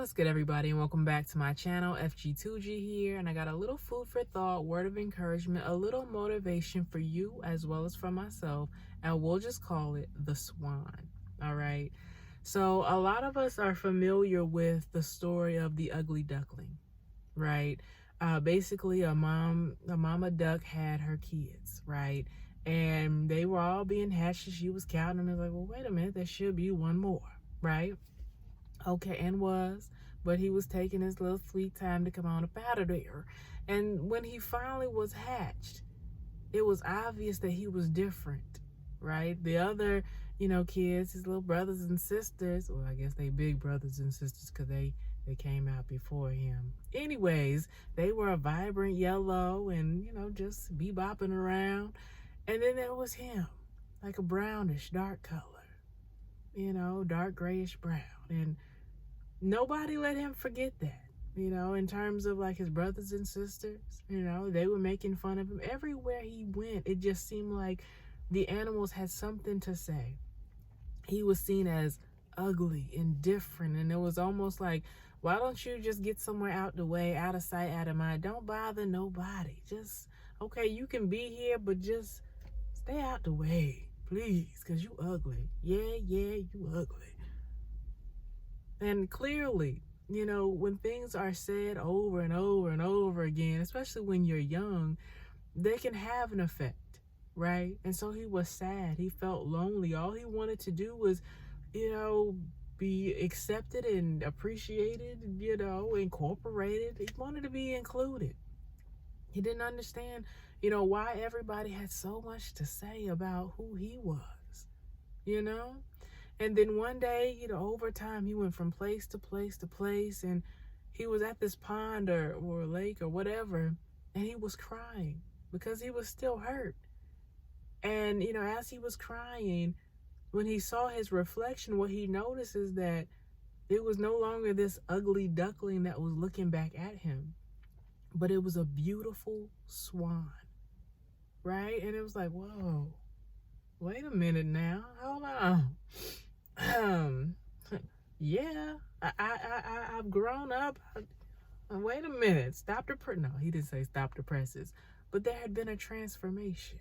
What's good, everybody, and welcome back to my channel. FG2G here, and I got a little food for thought, word of encouragement, a little motivation for you as well as for myself, and we'll just call it the Swan. All right. So a lot of us are familiar with the story of the ugly duckling, right? Basically, a mama duck had her kids, right? And they were all being hatched, and she was counting them. And like, well, wait a minute, there should be one more, right? Okay, and but he was taking his little sweet time to come on up out of there. And when he finally was hatched, it was obvious that he was different, right? The other, kids, his little brothers and sisters, well, I guess they big brothers and sisters because they came out before him. Anyways, they were a vibrant yellow and, just bebopping around. And then there was him, like a brownish, dark color, dark grayish brown. And nobody let him forget that, in terms of like his brothers and sisters, they were making fun of him. Everywhere he went, it just seemed like the animals had something to say. He was seen as ugly and different, and it was almost like, why don't you just get somewhere out the way, out of sight, out of mind? Don't bother nobody. Just, okay, you can be here, but just stay out the way, please, because you ugly. Yeah, you ugly. And clearly, when things are said over and over and over again, especially when you're young, they can have an effect, right? And so he was sad. He felt lonely. All he wanted to do was, be accepted and appreciated, incorporated. He wanted to be included. He didn't understand, why everybody had so much to say about who he was, And then one day, over time, he went from place to place to place, and he was at this pond or lake or whatever, and he was crying because he was still hurt. And, as he was crying, when he saw his reflection, what he noticed is that it was no longer this ugly duckling that was looking back at him, but it was a beautiful swan, right? And it was like, whoa, wait a minute now, hold on. Yeah, I've grown up. Wait a minute, stop the no, he didn't say stop the presses, but there had been a transformation.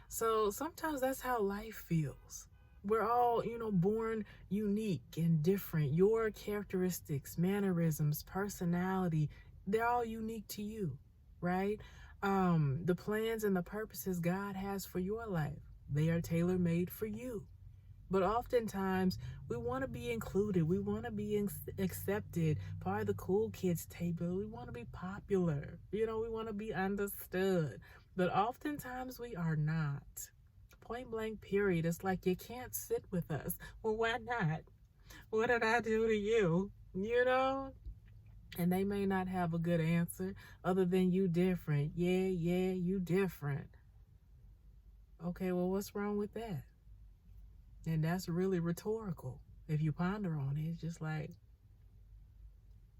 So sometimes that's how life feels. We're all, born unique and different. Your characteristics, mannerisms, personality, they're all unique to you, right? The plans and the purposes God has for your life, they are tailor-made for you. But oftentimes, we want to be included. We want to be accepted, part of the cool kids table. We want to be popular. We want to be understood. But oftentimes, we are not. Point blank, period. It's like, you can't sit with us. Well, why not? What did I do to you? And they may not have a good answer other than you different. Yeah, you different. Okay, well, what's wrong with that? And that's really rhetorical. If you ponder on it, it's just like,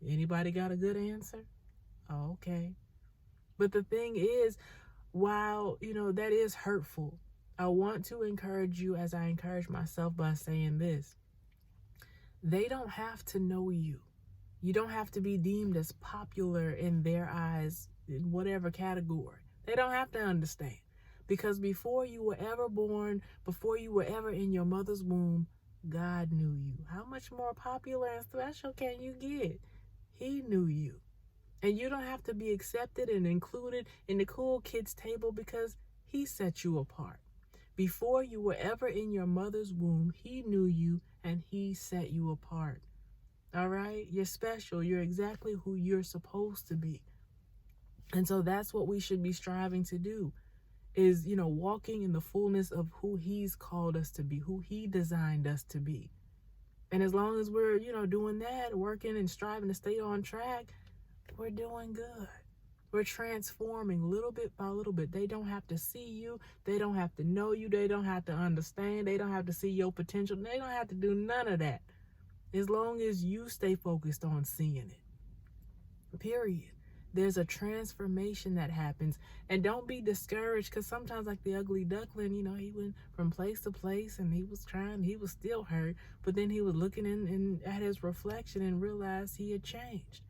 anybody got a good answer? Oh, okay. But the thing is, while, that is hurtful, I want to encourage you as I encourage myself by saying this. They don't have to know you. You don't have to be deemed as popular in their eyes in whatever category. They don't have to understand. Because before you were ever born, before you were ever in your mother's womb, God knew you. How much more popular and special can you get? He knew you. And you don't have to be accepted and included in the cool kids table because he set you apart. Before you were ever in your mother's womb, he knew you and he set you apart. All right? You're special. You're exactly who you're supposed to be. And so that's what we should be striving to do. Is, walking in the fullness of who he's called us to be, who he designed us to be. And as long as we're, doing that, working and striving to stay on track, we're doing good. We're transforming little bit by little bit. They don't have to see you. They don't have to know you. They don't have to understand. They don't have to see your potential. They don't have to do none of that. As long as you stay focused on seeing it. Period. There's a transformation that happens. And don't be discouraged, because sometimes, like the ugly duckling, he went from place to place and he was still hurt, but then he was looking in at his reflection and realized he had changed.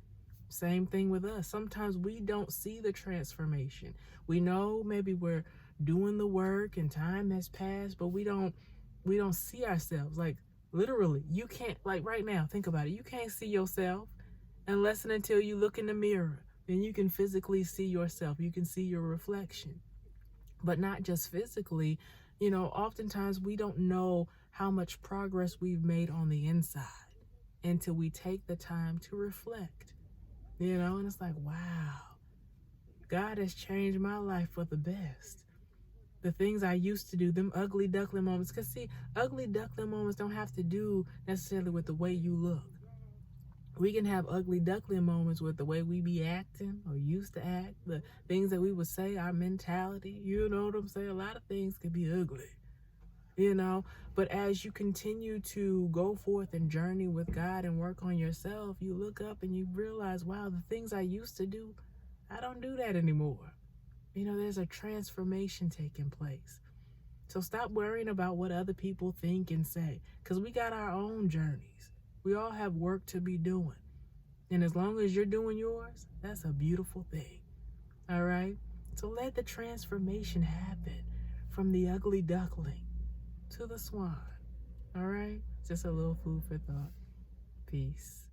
Same thing with us. Sometimes we don't see the transformation. We know maybe we're doing the work and time has passed, but we don't see ourselves. Like, literally, you can't, like, right now, think about it. You can't see yourself unless and until you look in the mirror. Then you can physically see yourself. You can see your reflection. But not just physically. Oftentimes we don't know how much progress we've made on the inside until we take the time to reflect. And it's like, wow, God has changed my life for the best. The things I used to do, them ugly duckling moments, because see, ugly duckling moments don't have to do necessarily with the way you look. We can have ugly duckling moments with the way we be acting or used to act, the things that we would say, our mentality, you know what I'm saying? A lot of things can be ugly, but as you continue to go forth and journey with God and work on yourself, you look up and you realize, wow, the things I used to do, I don't do that anymore. There's a transformation taking place. So stop worrying about what other people think and say, because we got our own journeys. We all have work to be doing. And as long as you're doing yours, that's a beautiful thing. All right? So let the transformation happen from the ugly duckling to the swan. All right? Just a little food for thought. Peace.